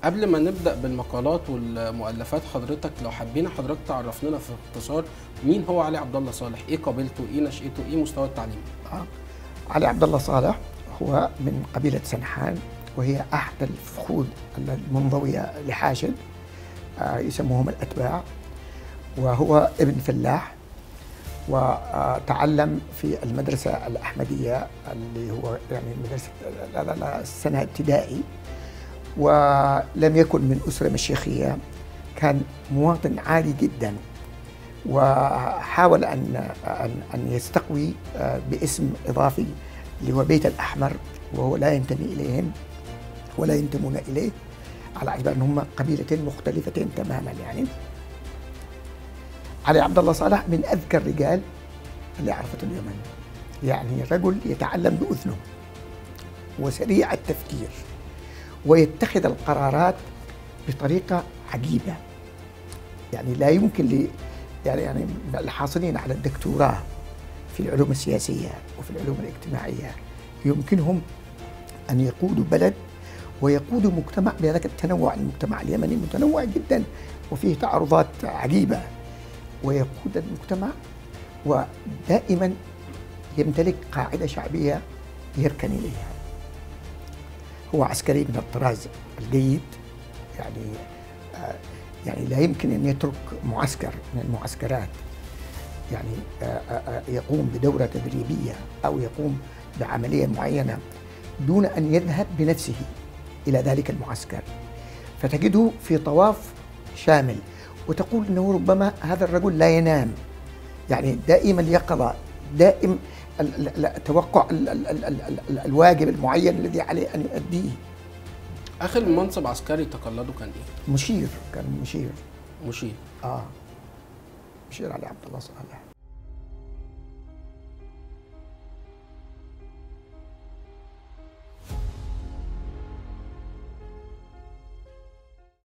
قبل ما نبدأ بالمقالات والمؤلفات، حضرتك لو حبينا حضرتك تعرف لنا في اختصار مين هو علي عبد الله صالح؟ ايه قبيلته؟ ايه نشأته؟ ايه مستوى التعليم؟ علي عبد الله صالح هو من قبيلة سنحان، وهي أحد الفخود المنضوية لحاشد، يسموهم الأتباع. وهو ابن فلاح، وتعلم في المدرسة الأحمدية اللي هو يعني مدرسة السنة ابتدائي، ولم يكن من أسرة مشيخية، كان مواطن عادي جدا، وحاول أن يستقوي باسم إضافي اللي هو بيت الأحمر، وهو لا ينتمي إليهم ولا ينتمون إليه، على اعتبار أنهم قبيلتين مختلفتين تماما. يعني علي عبد الله صالح من أذكى الرجال اللي عرفته اليمن، يعني رجل يتعلم بأذنه وسريع التفكير ويتخذ القرارات بطريقة عجيبة. يعني لا يمكن يعني الحاصلين على الدكتوراه في العلوم السياسية وفي العلوم الاجتماعية يمكنهم أن يقودوا بلد ويقودوا مجتمع بهذاك التنوع. المجتمع اليمني متنوع جدا وفيه تعارضات عجيبة، ويقود المجتمع ودائما يمتلك قاعدة شعبية يركن إليها. هو عسكري من الطراز الجيد، يعني لا يمكن أن يترك معسكر من المعسكرات، يعني يقوم بدورة تدريبية أو يقوم بعملية معينة دون أن يذهب بنفسه إلى ذلك المعسكر، فتجده في طواف شامل، وتقول أنه ربما هذا الرجل لا ينام، يعني دائما اليقظة، دائم توقع الواجب المعين الذي عليه أن يؤديه. آخر منصب عسكري تقلده كان إيه؟ مشير، كان مشير. مشير. مشير علي عبد الله صالح.